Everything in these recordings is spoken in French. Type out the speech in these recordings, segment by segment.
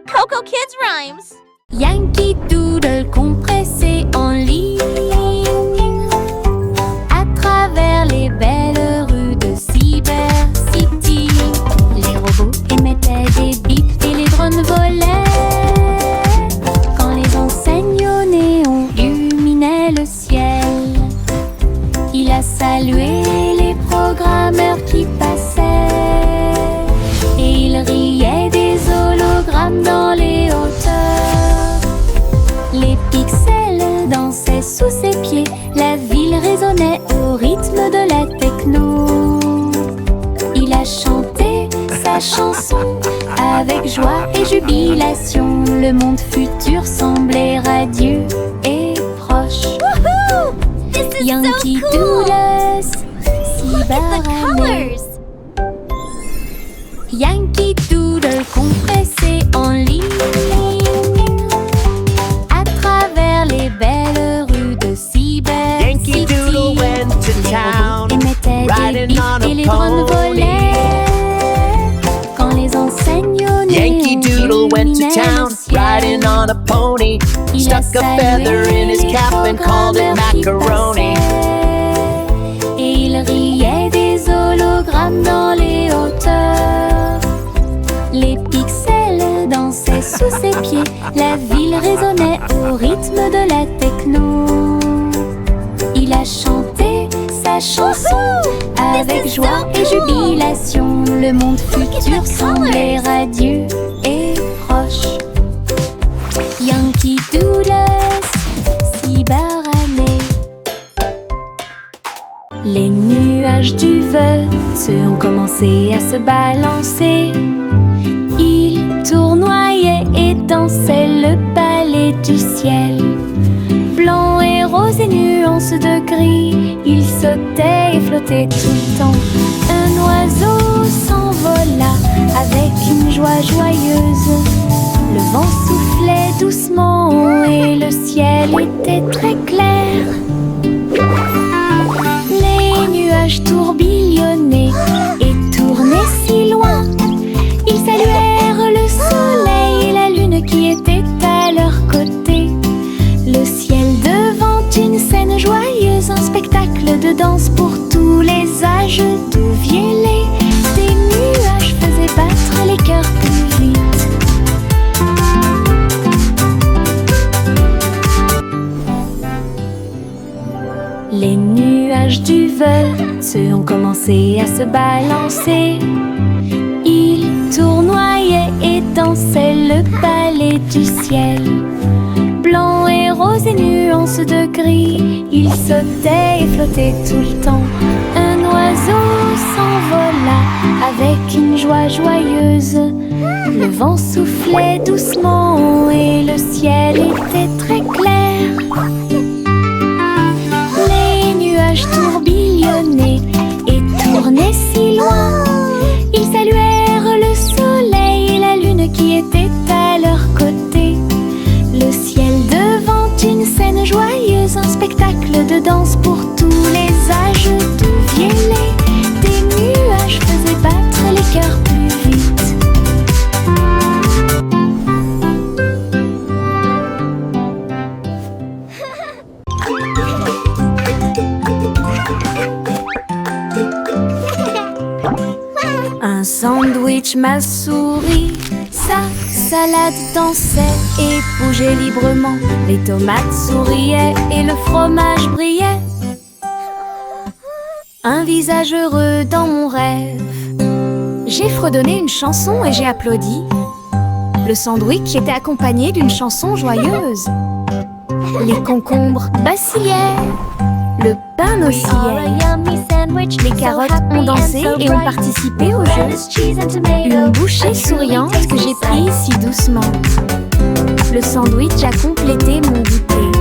Coco Kids Rhymes. Yankee Doodle compressé en ligne à travers les belles rues de Cyber City. Les robots émettaient des bips et les drones volaient quand les enseignes au néon illuminaient le ciel. Il a salué les programmeurs qui passaient et il riait des hologrammes dans les hauteurs. Les pixels dansaient sous ses pieds, la ville résonnait au rythme de la techno. Il a chanté sa chanson avec joie et jubilation. Le monde futur semblait radieux et proche. Yankee Doodle, Cyber Yankee Doodle compressé en ligne à travers les belles rues de Cyber Yankee City. Doodle went to town, Émettaient des riding bips on a et les drones pony. volaient quand les enseignes au Yankee néon Doodle went to illuminaient town, le ciel. riding on a pony. Il a Stuck a salué feather in his les cap and called it programmeurs qui macaroni. passaient, et il riait des hologrammes dans les hauteurs. Les pixels dansaient sous ses pieds, la ville résonnait au rythme de la techno. Il a chanté sa chanson avec joie et jubilation. Le monde futur semblait radieux et proche. Yankee Doodle, Cyberannée. Les nuages du Veut ont commencé à se balancer. Ils tournoyaient et dansaient le ballet du ciel. Blanc et rose et nuances de gris, ils sautaient et flottaient tout le temps. Un oiseau s'envola avec une joie joyeuse. Le vent soufflait doucement et le ciel était très clair. Les nuages tourbillonnaient et tournaient si loin. Ils saluèrent le soleil et la lune qui était à leur côté. Le ciel devant une scène joyeuse, un spectacle de danse pour tous les âges. D'où viennent des nuages faisaient battre les cœurs plus vite. Les nuages du Veut ont commencé à se balancer. Ils tournoyaient et dansaient le ballet du ciel. Blanc et rose et nuances de gris, ils sautaient et flottaient tout le temps. Un oiseau s'envola avec une joie joyeuse. Le vent soufflait doucement et le ciel était très clair. Les nuages tourbillonnaient et tournaient si loin. Ils saluèrent le soleil et la lune qui était à leur côté. Le ciel devant une scène joyeuse, un spectacle de danse pour tous les âges. D'où viennent des nuages faisaient battre les cœurs plus vite. Un sandwich m'a souri, sa salade dansait et bougeait librement. Les tomates souriaient et le fromage brillait. Un visage heureux dans mon rêve. J'ai fredonné une chanson et j'ai applaudi. Le sandwich était accompagné d'une chanson joyeuse. Les concombres bacillaient, le pain oscillait. Les carottes ont dansé et ont participé au jeu. Une bouchée souriante que j'ai prise si doucement. Le sandwich a complété mon goûter.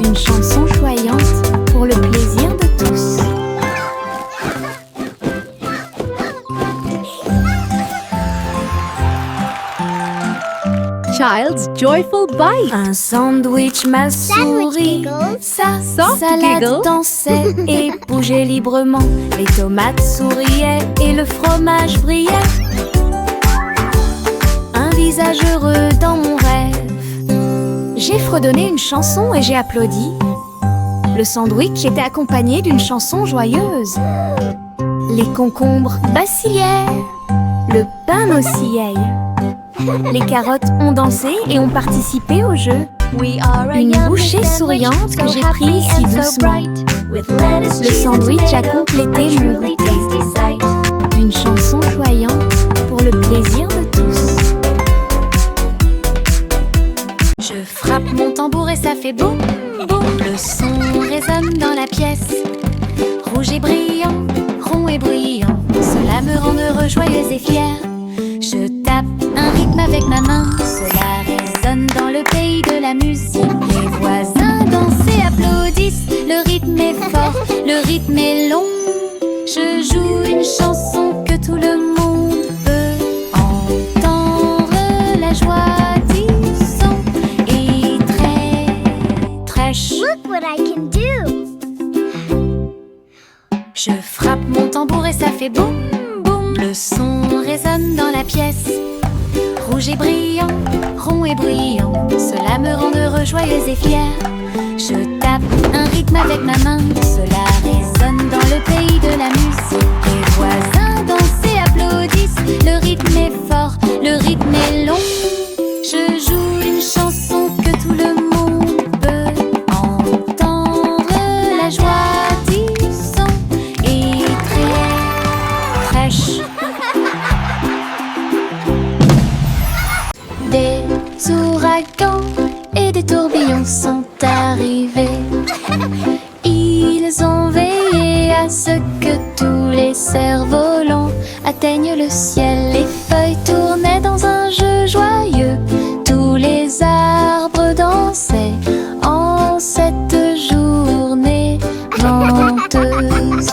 Une chanson choyante pour le plaisir de tous. Child's Joyful Bite. Un sandwich m'a souri, sa Soft salade giggle. dansait et bougeait librement. Les tomates souriaient et le fromage brillait. Un visage redonné une chanson et j'ai applaudi. Le sandwich était accompagné d'une chanson joyeuse. Les concombres bacillaient, le pain oscillait. Les carottes ont dansé et ont participé au jeu. Une bouchée souriante que j'ai prise si doucement. Le sandwich a complété mon goûter. Une chanson choyante pour le plaisir de tous. Je frappe mon tambour et ça fait boum, boum. Le son résonne dans la pièce. Rouge et brillant, rond et bruyant, cela me rend heureux, joyeuse et fière. Je tape un rythme avec ma main, cela résonne dans le pays de la musique. Les voisins dansent et applaudissent, le rythme est fort, le rythme est long. Je joue une chanson que tout le monde peut entendre, la joie du son est très, très chou. Look what I can do! Je frappe mon tambour et ça fait boum, boum. Le son résonne dans la pièce. Rouge et brillant, rond et bruyant, cela me rend heureux, joyeuse et fière. Je tape un rythme avec ma main, cela résonne dans le pays de la musique. Les voisins dansent et applaudissent, le rythme est fort, le rythme est long. Je joue une chanson que tout le monde peut entendre, la joie du son est très, très chou. Des ouragans et des tourbillons sont arrivés. Ils ont veillé à ce que tous les cerfs-volants atteignent le ciel. Les feuilles tournaient dans un jeu joyeux. Tous les arbres dansaient en cette journée venteuse.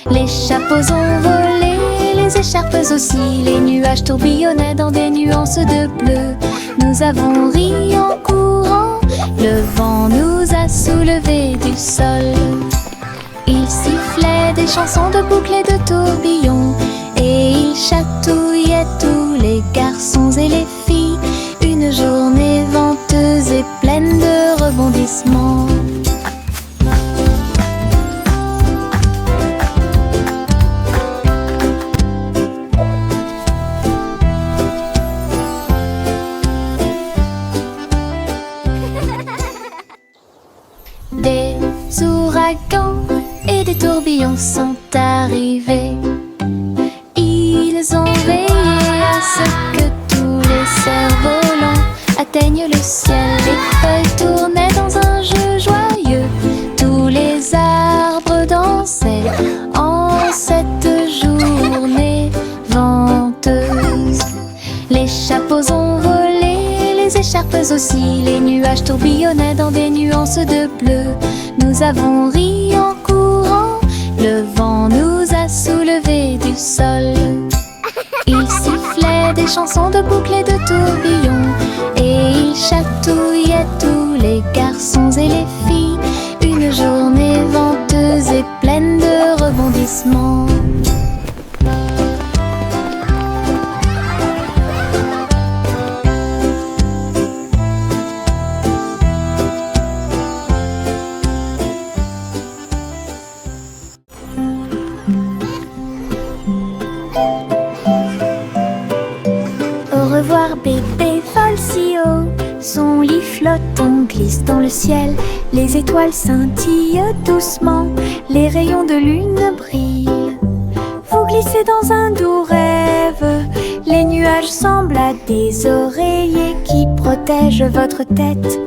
Les chapeaux ont volé, les écharpes aussi. Les nuages tourbillonnaient dans des nuances de bleu. Nous avons ri en courant, le vent nous a soulevés du sol. Il sifflait des chansons de boucles et de tourbillons, et il chatouillait tous les garçons et les filles. Une journée venteuse et pleine de rebondissements. Des ouragans et des tourbillons sont arrivés. Ils ont veillé à ce que tous les cerfs-volants atteignent le ciel. Les feuilles tournaient dans un jeu joyeux. Tous les arbres dansaient en cette journée venteuse. Les chapeaux ont volé, les écharpes aussi. Les nuages tourbillonnaient dans des nuances de bleu. Nous avons ri en courant, le vent nous a soulevés du sol. Il sifflait des chansons de boucles et de tourbillons, et il chatouillait tous les garçons et les filles. Une journée venteuse et pleine de rebondissements. Au revoir bébé vole si haut, son lit flotte, on glisse dans le ciel. Les étoiles scintillent doucement, les rayons de lune brillent. Vous glissez dans un doux rêve, les nuages semblent à des oreillers qui protègent votre tête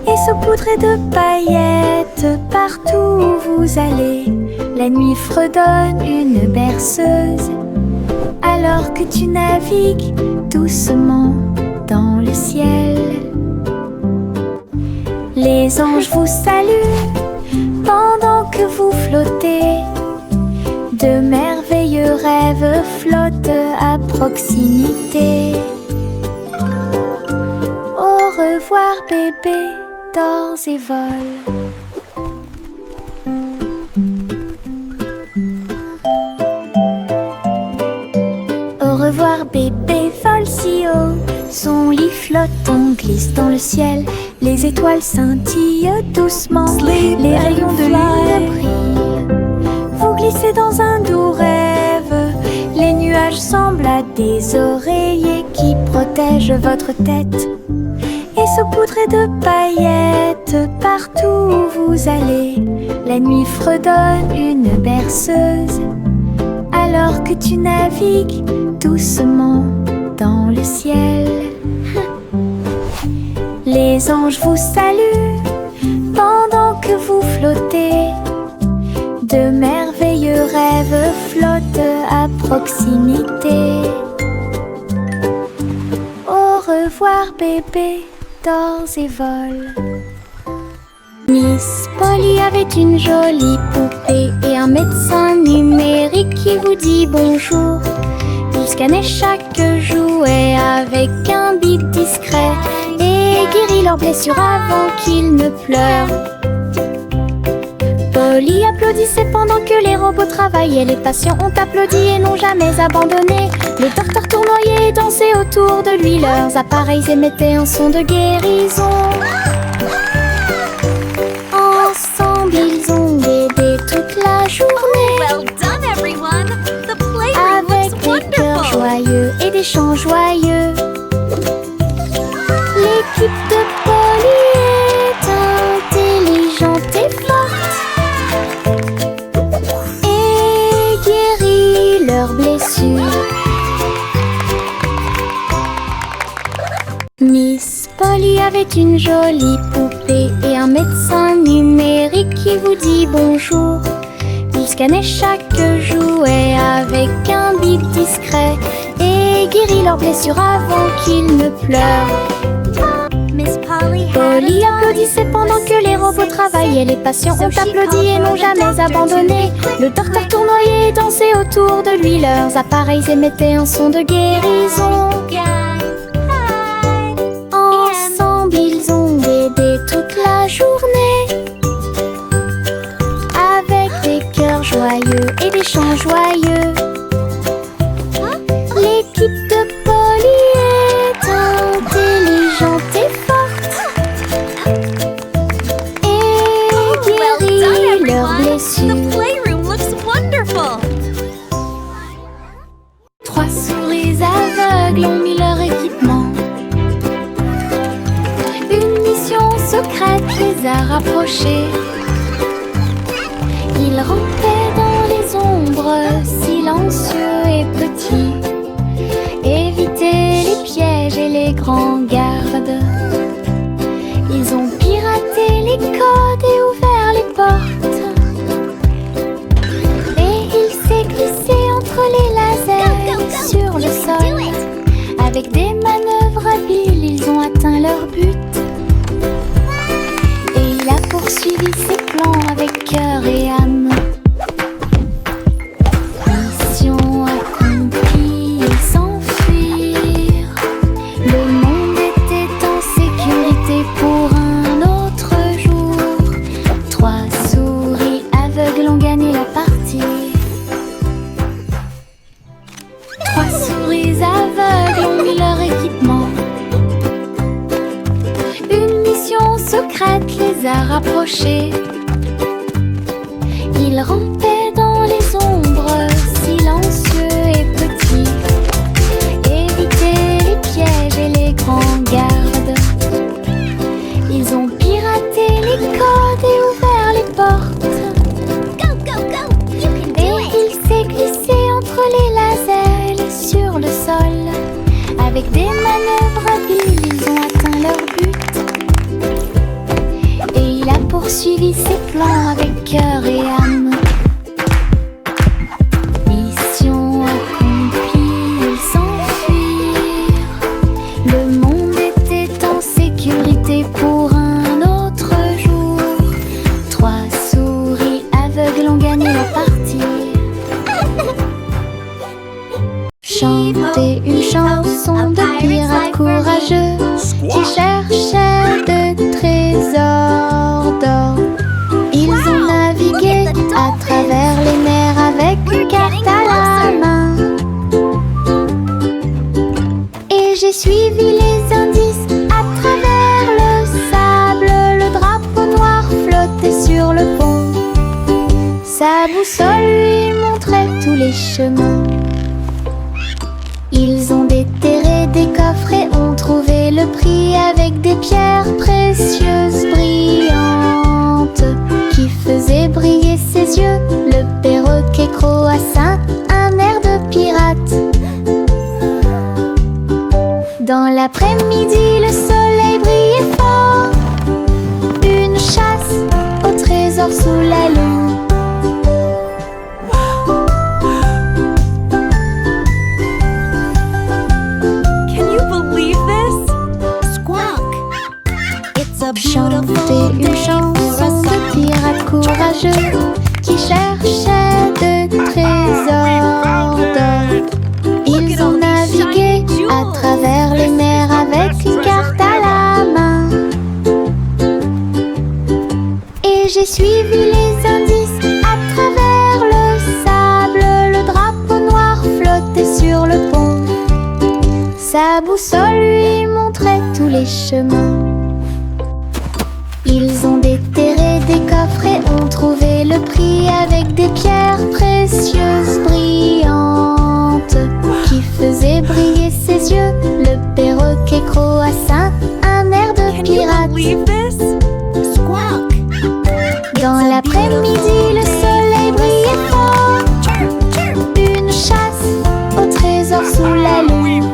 et saupoudrés de paillettes partout où vous allez. La nuit fredonne une berceuse alors que tu navigues doucement dans le ciel. Les anges vous saluent pendant que vous flottez. De merveilleux rêves flottent à proximité. Au revoir bébé, dors et vole. Au revoir bébé vole si haut, son lit flotte, on glisse dans le ciel. Les étoiles scintillent doucement, les rayons de lune brillent. Vous glissez dans un doux rêve, les nuages semblent à des oreillers qui protègent votre tête et saupoudrés de paillettes partout où vous allez. La nuit fredonne une berceuse alors que tu navigues doucement dans le ciel. Les anges vous saluent pendant que vous flottez. De merveilleux rêves flottent à proximité. Au revoir bébé, dors et vole. Miss Polly avait une jolie poupée et un médecin numérique qui vous dit bonjour. Il scannait chaque jouet avec un bip discret et guérit leurs blessures avant qu'ils ne pleurent. Polly applaudissait pendant que les robots travaillaient. Les patients ont applaudi et n'ont jamais abandonné. Le docteur tournoyait et dansait autour de lui. Leurs appareils émettaient un son de guérison. Ensemble, ils ont aidé toute la journée. Well done, everyone! The playroom Avec looks des cœurs wonderful! joyeux et des chants joyeux. L'équipe de Polly est intelligente et forte et guérit leurs blessures. Miss Polly avait une jolie poupée et un médecin numérique qui vous dit bonjour. Il scannait chaque jouet avec un bip discret et guérit leurs blessures avant qu'ils ne pleurent. Miss Polly Polly applaudissait pendant que les robots travaillaient. Les patients ont applaudi et n'ont jamais abandonné. Le docteur tournoyait et dansait autour de lui. Leurs appareils émettaient un son de guérison. Ensemble, ils ont aidé toute la journée. Avec des cœurs joyeux et des chants joyeux. L'équipe de Polly est intelligente et forte et guérit leurs blessures. The playroom looks wonderful! 3 souris aveugles ont mis leur équipement. Une mission secrète les a rapprochés. Ils rampaient dans les ombres, silencieux et petits. Évitaient les pièges et les grands gardes. Ils ont piraté les codes et ouvert les portes. Et il s'est glissé entre les lasers sur le sol. Avec des manœuvres habiles, ils ont atteint leur but. Et il a poursuivi ses plans avec cœur et âme. Mission accomplie, ils s'enfuirent. Le monde était en sécurité pour un autre jour. 3 souris aveugles ont gagné la partie. 3 souris aveugles ont mis leur équipement. Une mission secrète les a rapprochés. Ils rampaient dans les ombres, silencieux et petits. Évitaient les pièges et les grands gardes. Ils ont piraté les codes et ouvert les portes. Go, go, go! You can do Et il s'est glissé entre les lasers sur le sol. Avec des manœuvres habiles, ils ont atteint leur but. Et il a poursuivi ses plans avec cœur et âme. Mission accomplie, ils s'enfuirent. Le monde était en sécurité pour un autre jour. 3 souris aveugles ont gagné la partie. Chanter une chanson de pirates courageux qui cherchaient de trésors d'or. Ils ont navigué à travers les mers avec une carte à la main. Et j'ai suivi les indices à travers le sable. boussole lui montrait tous les chemins. Ils ont déterré des coffres et ont trouvé le prix avec des pierres précieuses brillantes qui faisaient briller ses yeux. Le perroquet croassa un air de pirate. Dans l'après-midi, le soleil brillait fort. Une chasse au trésor sous la lune. Chanter une chanson de pirates courageux qui cherchaient de trésors d'or. Ils ont navigué à travers les mers avec une carte à la main. Et j'ai suivi les indices à travers le sable. Le drapeau noir flottait sur le pont. Sa boussole lui montrait tous les chemins. Ils ont déterré des coffres et ont trouvé le prix avec des pierres précieuses brillantes qui faisaient briller ses yeux. Le perroquet croassa un air de pirate. Dans l'après-midi, le soleil brillait fort. Une chasse au trésor sous la lune.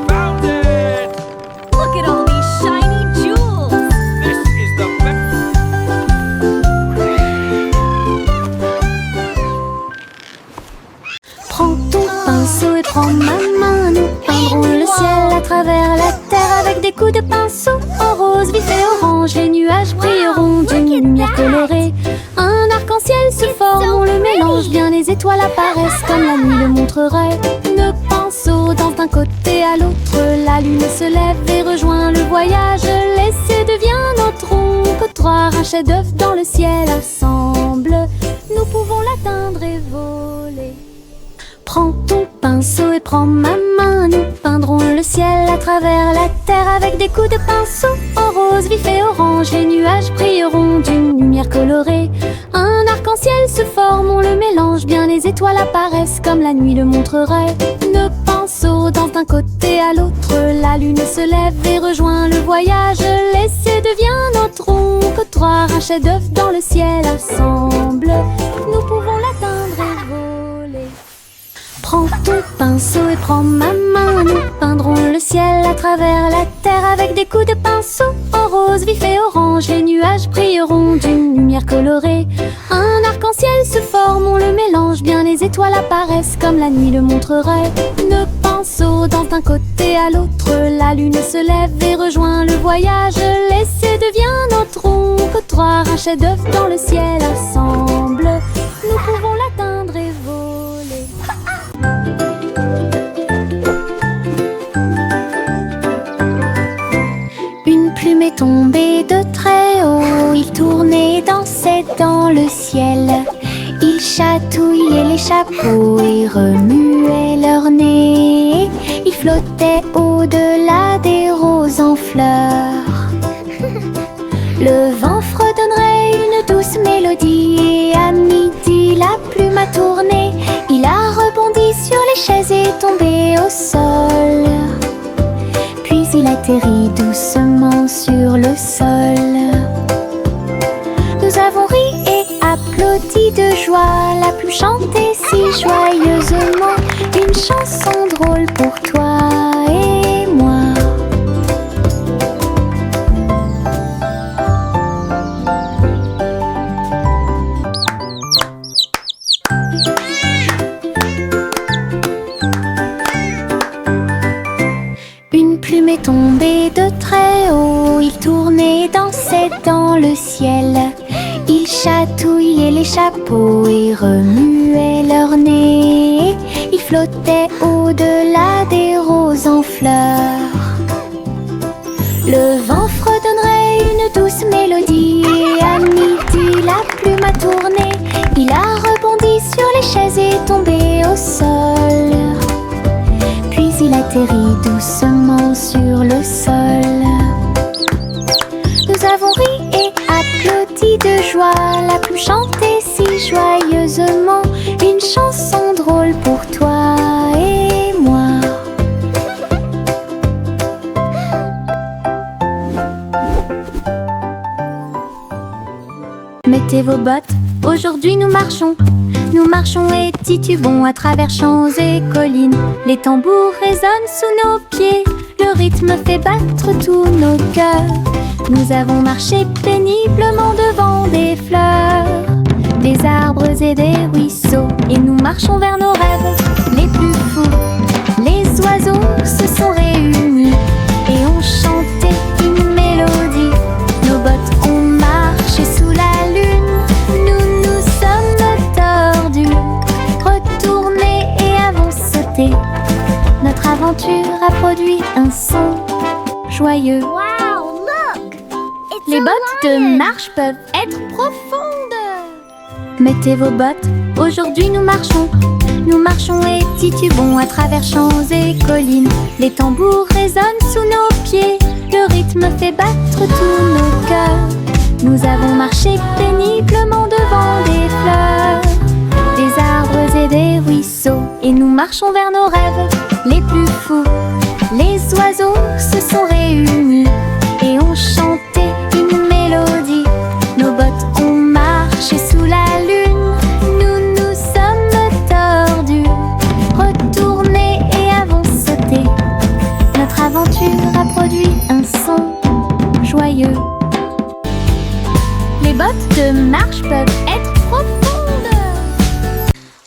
Prends ma main, nous peindrons le ciel à travers la terre avec des coups de pinceau en rose, vif et orange. Les nuages brilleront d'une lumière colorée. Un arc-en-ciel se forme, on le mélange bien. Les étoiles apparaissent comme la nuit le montrerait. Nos pinceaux dansent d'un côté à l'autre. La lune se lève et rejoint le voyage. L'essai devient notre trottoir. Un chef-d'œuvre dans le ciel ensemble. Nous pouvons l'atteindre et voler. Prends ton pinceau et prends ma main. Nous peindrons le ciel à travers la terre avec des coups de pinceau en rose, vif et orange. Les nuages brilleront d'une lumière colorée. Un arc-en-ciel se forme, on le mélange bien. Les étoiles apparaissent comme la nuit le montrerait. Nos pinceaux dansent d'un côté à l'autre. La lune se lève et rejoint le voyage. L'essai devient notre trottoir. Un chef-d'œuvre dans le ciel ensemble. Nous pouvons l'atteindre et voler. Prends ton pinceau et prends ma main. Nous peindrons le ciel à travers la terre avec des coups de pinceau en rose, vif et orange. Les nuages brilleront d'une lumière colorée. Un arc-en-ciel se forme, on le mélange bien. Les étoiles apparaissent comme la nuit le montrerait. Nos pinceaux dansent d'un côté à l'autre. La lune se lève et rejoint le voyage. L'essai devient notre trottoir. Un chef-d'œuvre dans le ciel ensemble. Nous pouvons l'atteindre et voler. Une plume est tombée de très haut. Il tournait, dansait dans le ciel. Il chatouillait les chapeaux et remuait leur nez. Il flottait au-delà des roses en fleurs. Le vent fredonnerait une douce mélodie. Et à midi la plume a tourné. Il a rebondi sur les chaises et tombé au sol. Puis il atterrit doucement sur le sol. Nous avons ri et applaudi de joie. La plume chantait si joyeusement une chanson drôle pour toi et moi. Une plume est tombée de très haut. Il tournait, dansait dans le ciel. Il chatouillait les chapeaux et remuait leur nez. Il flottait au-delà des roses en fleurs. Le vent fredonnerait une douce mélodie. Et à midi la plume a tourné. Il a rebondi sur les chaises et tombé au sol. Puis il atterrit doucement sur le sol. Nous avons ri et applaudi de joie. La plume chantait si joyeusement Mettez vos bottes, aujourd'hui nous marchons et titubons à travers champs et collines. Les tambours résonnent sous nos pieds, le rythme fait battre tous nos cœurs. Nous avons marché péniblement devant des fleurs, des arbres et des ruisseaux, et nous marchons vers nos rêves les plus fous. Les oiseaux se sont réunis et ont chanté une mélodie. Nos bottes ont marché sous la lune, nous nous sommes tordus, retournés et avons sauté. Notre aventure a produit un son joyeux. Wow, look! It's Les a bottes lion. de marche peuvent être profondes. Mettez vos bottes, aujourd'hui nous marchons et titubons à travers champs et collines. Les tambours résonnent sous nos pieds, le rythme fait battre tous nos cœurs. Nous avons marché péniblement devant des fleurs, des arbres et des ruisseaux, et nous marchons vers nos rêves les plus fous. Les oiseaux se sont réunis et ont chanté une mélodie. Nos bottes ont marché sous la lune, nous nous sommes tordus, retournés et avons sauté. Notre aventure a produit un son joyeux. Les bottes de marche peuvent être profondes.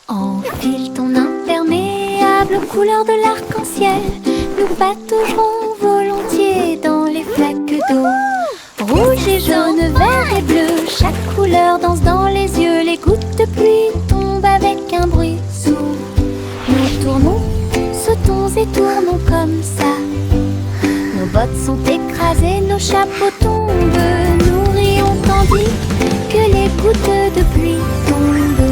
Enfile ton imperméable aux couleurs de l'arc-en-ciel. Nous pataugerons volontiers dans les flaques d'eau. Rouge et jaune, vert et bleu, chaque couleur danse dans les yeux. Les gouttes de pluie tombent avec un bruit sourd. Nous tournons, sautons et tournons comme ça. Nos bottes sont écrasées, nos chapeaux tombent. Nous rions tandis que les gouttes de pluie tombent.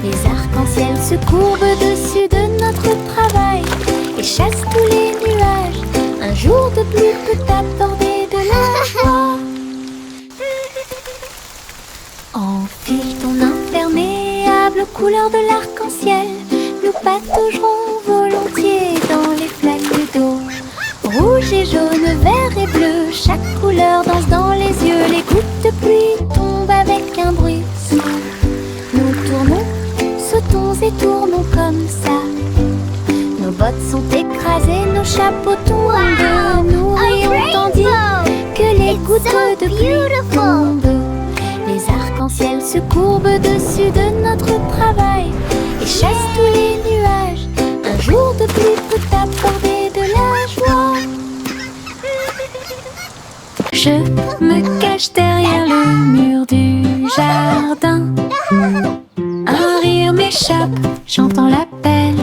Les arcs-en-ciel se courbent dessus de notre travail et chassent tous les nuages. Un jour de pluie peut apporter de la joie. Enfile ton imperméable aux couleurs de l'arc-en-ciel. Nous pataugerons volontiers dans les flaques d'eau. Rouge et jaune, vert et bleu, chaque couleur danse dans les yeux. Les gouttes de pluie tombent avec un bruit sourd. Nous tournons, sautons et tournons comme ça. Nos bottes sont écrasées, nos chapeaux tombent. Nous rions tandis que les gouttes de pluie tombent. Les arcs-en-ciel se courbent dessus de notre travail et chassent tous les nuages. Un jour de pluie peut apporter de la joie. Je me cache derrière le mur du jardin. Un rire m'échappe, j'entends l'appel.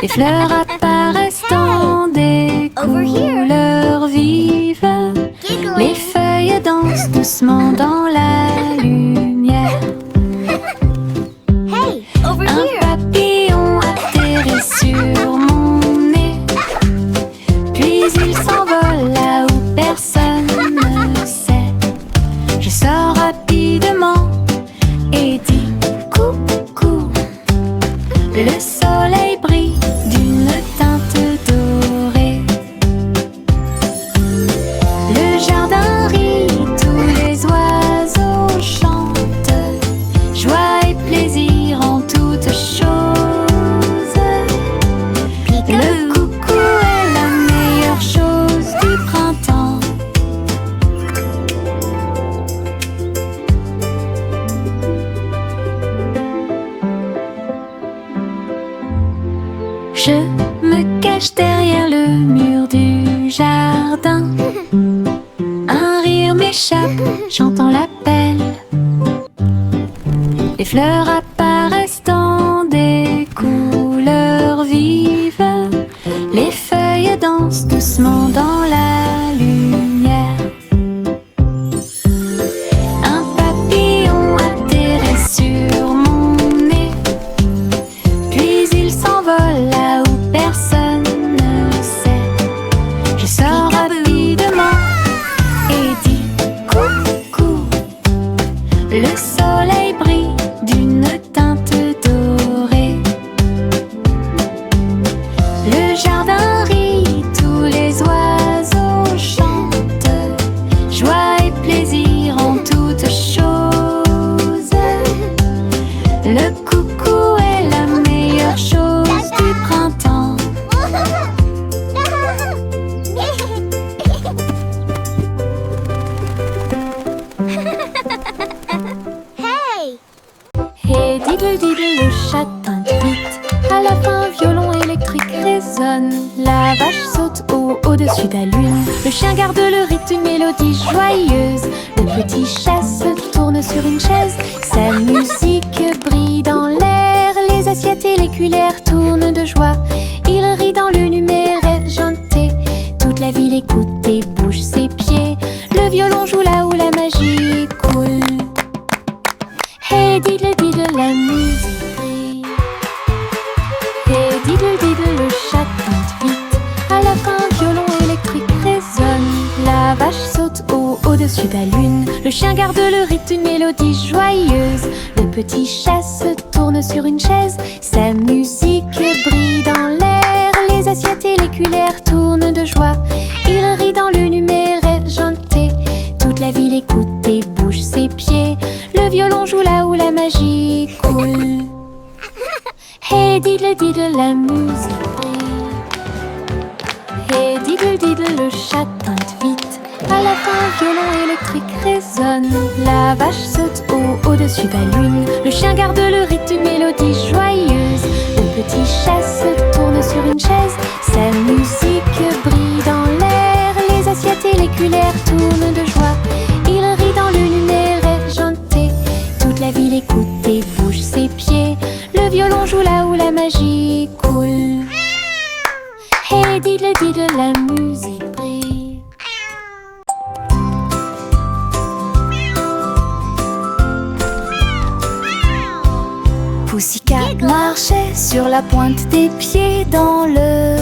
Les fleurs apparaissent dans des couleurs vives. Les feuilles dansent doucement dans la lumière. Hey, over Un here! papillon atterrit sur mon nez, puis il s'envole là où personne ne sait. Je sors rapidement et dis coucou. Le soleil brille d'une teinte dorée. Le jardin rit, tous les oiseaux chantent. Joie et plaisir en toutes choses. Le coucou est la meilleure chose du printemps. Je me cache derrière le mur du jardin. Un rire m'échappe, j'entends l'appel. Les fleurs apparaissent dans des couleurs vives. Les feuilles dansent doucement dans la lumière. Un papillon atterrit sur mon nez, puis il s'envole là où personne ne sait. Je sors rapidement et dis coucou. Le soleil brille d'une teinte dorée. Le jardin rit, tous les oiseaux chantent. Joie et plaisir en toutes au-dessus de la lune. Le chien garde le rythme, une mélodie joyeuse. Le petit chat se tourne sur une chaise. Sa musique brille dans l'air. Les assiettes et les cuillères tournent de joie. Il rit dans le numéraire argenté. Toute la ville écoute et bouge ses pieds. Le violon joue là où la magie coule. Hey diddle diddle, la musique brille. Hey diddle diddle, le chat tente vite. À la fin, un violon électrique résonne. La vache saute au-dessus de la lune. Le chien garde le rythme, une mélodie joyeuse. Le petit chat se tourne sur une chaise. Sa musique brille dans l'air. Les assiettes et les cuillères tournent de joie. Il rit dans le numéraire argenté. Toute la ville écoute et bouge ses pieds. Le violon joue là où la magie coule. Hey diddle diddle, la musique brille. Hey diddle diddle, le chat tente vite. À la fin, un violon électrique résonne. La vache saute au-dessus de la lune. Le chien garde le rythme, une mélodie joyeuse. Le petit chat se tourne sur une chaise. Sa musique brille dans l'air. Les assiettes et les cuillères tournent de joie. Il rit dans le numéraire argenté. Toute la ville écoute et bouge ses pieds. Le violon joue là où la magie coule. Hey diddle diddle, la musique brille. Pussycat marchait sur la pointe des pieds dans le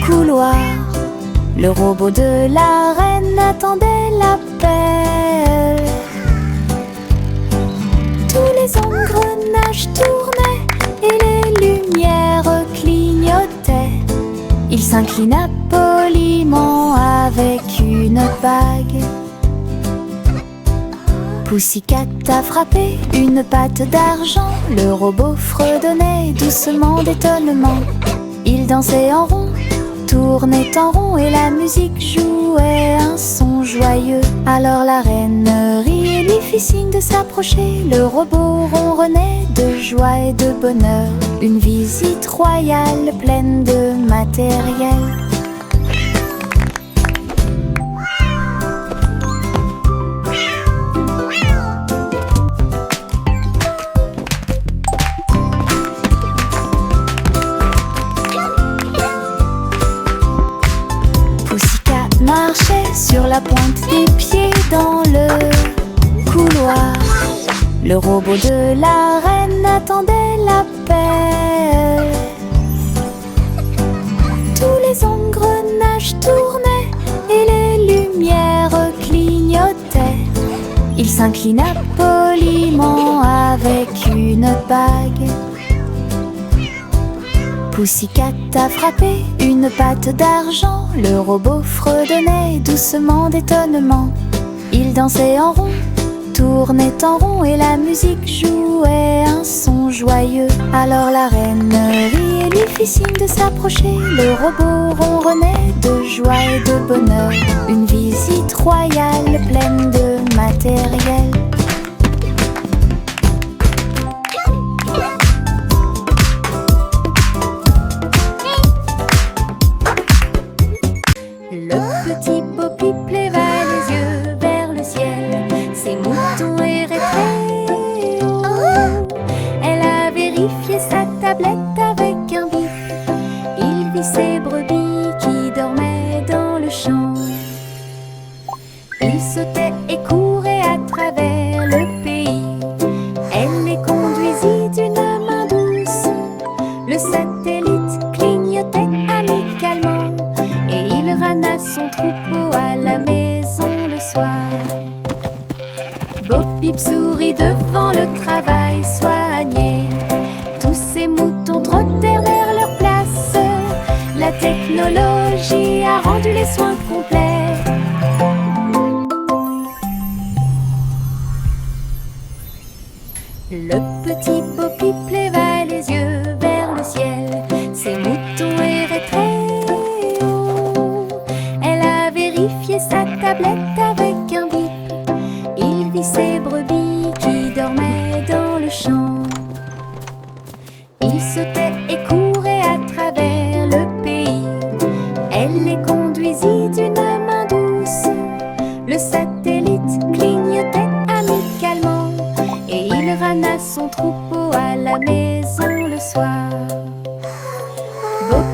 couloir. Le robot de la reine attendait l'appel. Tous les engrenages tournaient et les lumières clignotaient. Il s'inclina poliment avec une bague. Pussycat a frappé une patte d'argent. Le robot fredonnait doucement d'étonnement. Il dansait en rond, tournait en rond et la musique jouait un son joyeux. Alors la reine rit et lui fit signe de s'approcher. Le robot ronronnait de joie et de bonheur. Une visite royale pleine de matériel. Marchait sur la pointe des pieds dans le couloir. Le robot de la reine attendait l'appel. Tous les engrenages tournaient et les lumières clignotaient. Il s'inclina poliment avec une bague. Pussycat a frappé une patte d'argent. Le robot fredonnait doucement d'étonnement. Il dansait en rond, tournait en rond et la musique jouait un son joyeux. Alors la reine rit et lui fit signe de s'approcher. Le robot ronronnait de joie et de bonheur. Une visite royale pleine de matériel. Il sautait et courait à travers le pays. Elle les conduisit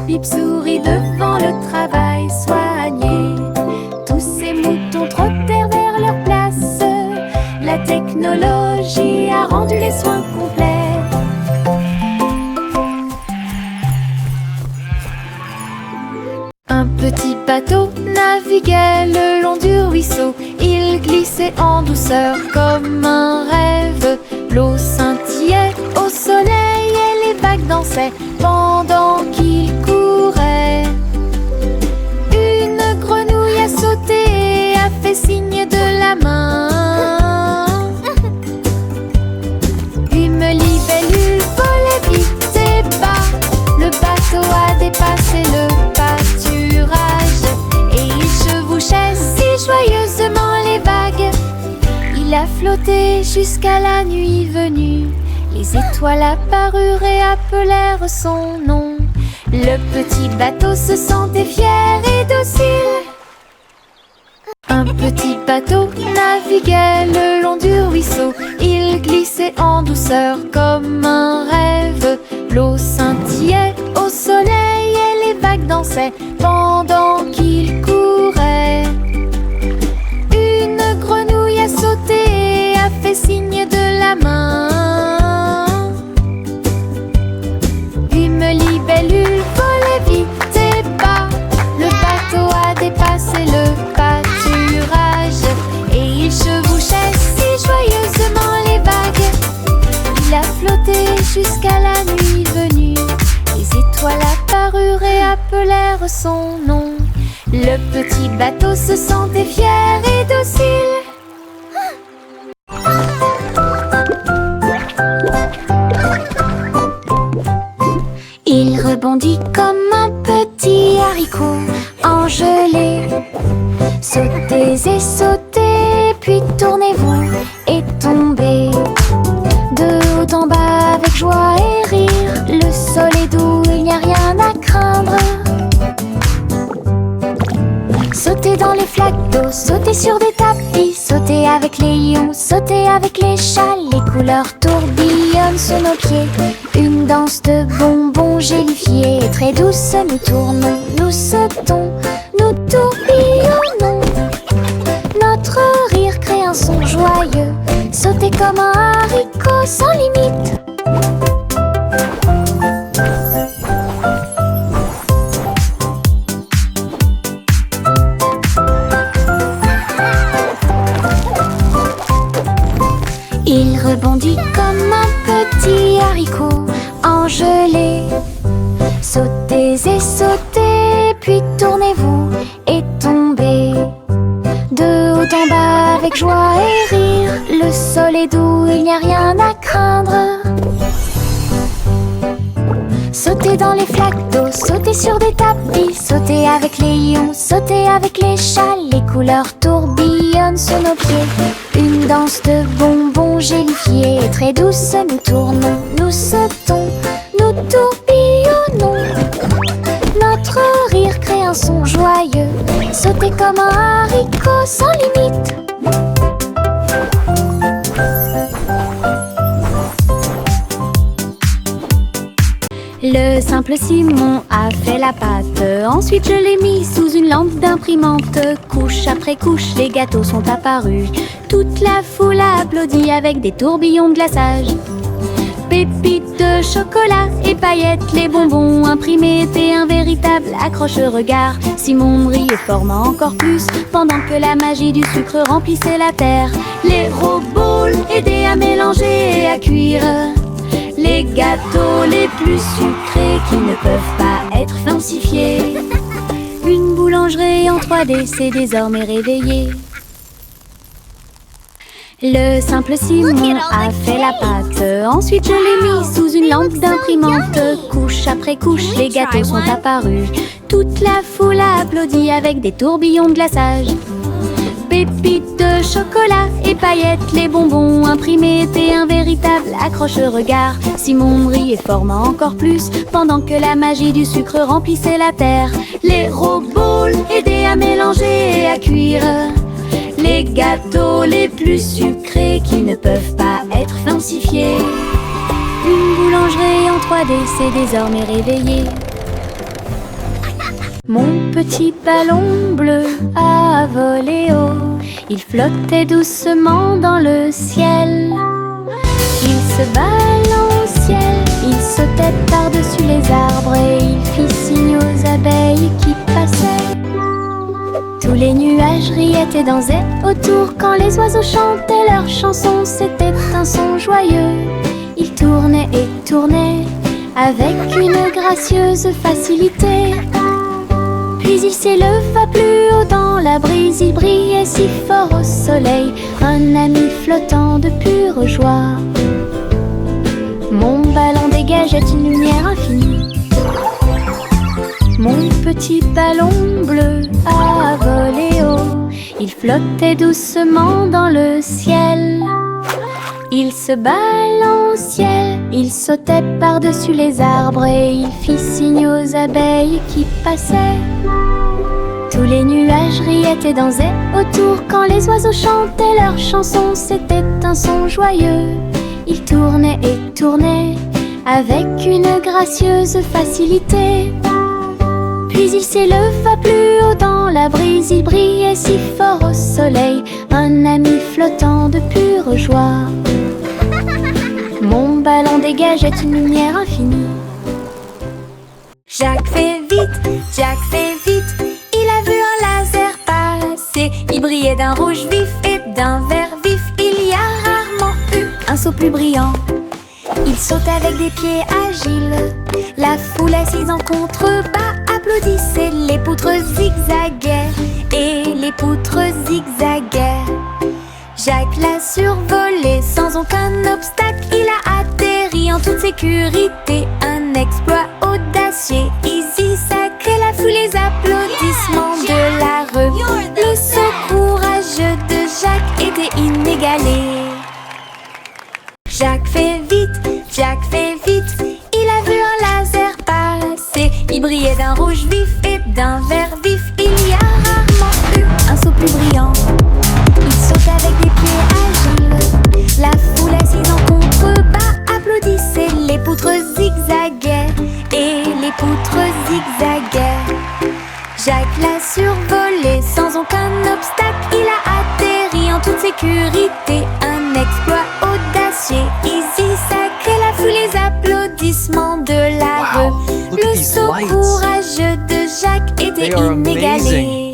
Bip sourit devant le travail soigné. Tous ces moutons trottèrent vers leur place. La technologie a rendu les soins complets. Un petit bateau naviguait le long du ruisseau. Il glissait en douceur comme un rêve. L'eau scintillait au soleil et les vagues dansaient pendant qu'il courait. Une grenouille a sauté et a fait signe de la main. Une libellule volait vite et bas. Le bateau a dépassé le pâturage et il chevauchait si joyeusement les vagues. Il a flotté jusqu'à la nuit venue. Les étoiles apparurent et appelèrent son nom. Le petit bateau se sentait fier et docile. Un petit bateau naviguait le long du ruisseau. Il glissait en douceur comme un rêve. L'eau scintillait au soleil et les vagues dansaient pendant qu'il courait. Une grenouille a sauté et a fait signe de la main. Une libellule volait vite et bas. Le bateau a dépassé le pâturage et il chevauchait si joyeusement les vagues. Il a flotté jusqu'à la nuit venue. Les étoiles apparurent et appelèrent son nom. Le petit bateau se sentait fier et docile. Il rebondit comme un petit haricot engelé. Sautez et sautez, puis tournez-vous et tombez. De haut en bas avec joie et rire. Le sol est doux, il n'y a rien à craindre. Sautez dans les flaques d'eau, sautez sur des tapis. Sautez avec les lions, sautez avec les chats. Les couleurs tourbillonnent sous nos pieds. Une danse de bonbons gélifiés. Très douce, nous tournons, nous sautons, nous tourbillonnons. Notre rire crée un son joyeux. Sautez comme un haricot sans limite. Il rebondit comme un petit haricot engelé. Sautez et sautez, puis tournez-vous et tombez. De haut en bas avec joie et rire. Le sol est doux, il n'y a rien à craindre. Sautez dans les flaques d'eau, sautez sur des tapis. Sautez avec les lions, sautez avec les chats. Les couleurs tourbillonnent sous nos pieds. Une danse de bonbons gélifiés. Très douce, nous tournons, nous sautons, nous tourbillonnons. Notre rire crée un son joyeux. Sautez comme un haricot sans limite. Le simple Simon a fait la pâte. Ensuite je l'ai mis sous une lampe d'imprimante. Couche après couche, les gâteaux sont apparus. Toute la foule a applaudi avec des tourbillons de glaçage. Pépites de chocolat et paillettes, les bonbons imprimés étaient un véritable accroche-regard. Simon brillait formant encore plus pendant que la magie du sucre remplissait la terre. Les robots aidaient à mélanger et à cuire les gâteaux les plus sucrés qui ne peuvent pas être falsifiés. Une boulangerie en 3D s'est désormais réveillée. Le simple Simon a fait la pâte. Ensuite je l'ai mis sous une lampe d'imprimante. Couche après couche, les gâteaux sont apparus. Toute la foule a applaudi avec des tourbillons de glaçage. Pépites de chocolat et paillettes, les bonbons imprimés étaient un véritable accroche-regard. Simon brillait formant encore plus pendant que la magie du sucre remplissait la terre. Les robots aidaient à mélanger et à cuire les gâteaux les plus sucrés qui ne peuvent pas être falsifiés. Une boulangerie en 3D s'est désormais réveillée. Mon petit ballon bleu a volé haut. Il flottait doucement dans le ciel. Il se balançait, il sautait par-dessus les arbres et il fit signe aux abeilles qui passaient. Tous les nuages riaient et dansaient autour quand les oiseaux chantaient leur chanson. C'était un son joyeux. Il tournait et tournait avec une gracieuse facilité. Puis il s'éleva plus haut dans la brise. Il brillait si fort au soleil, un ami flottant de pure joie. Mon ballon dégageait une lumière infinie. Mon petit ballon bleu a volé haut. Il flottait doucement dans le ciel. Il se balançait, il sautait par-dessus les arbres et il fit signe aux abeilles qui passaient. Tous les nuages riaient et dansaient autour quand les oiseaux chantaient leur chanson. C'était un son joyeux. Il tournait et tournait avec une gracieuse facilité. Puis il s'éleva plus haut dans la brise. Il brillait si fort au soleil, un ami flottant de pure joie. Mon ballon dégageait une lumière infinie. Jacques fait vite, Jacques fait vite. Il a vu un laser passer. Il brillait d'un rouge vif et d'un vert vif. Il y a rarement eu un saut plus brillant. Il sautait avec des pieds agiles. La foule assise en contrebas applaudissait. Les poutres zigzaguaient et les poutres zigzaguaient. Jacques l'a survolé sans aucun obstacle. Il a atterri en toute sécurité. Un exploit audacieux, easy, sacré. La foule, les applaudissements de la rue. Le saut courageux de Jacques était inégalé. Jacques fait vite, Jacques fait vite. Il a vu un laser passer. Il brillait d'un rouge vif et d'un vert vif. Il y a rarement eu un saut plus brillant. Il sautait avec des pieds agiles. La foule assise en contrebas applaudissait. Les poutres zigzaguaient et les poutres zigzaguaient. Jacques l'a survolé sans aucun obstacle. Il a atterri en toute sécurité. Un exploit audacieux, easy, sacré. La foule, les applaudissements de la rue. Le saut courageux de Jacques était inégalé.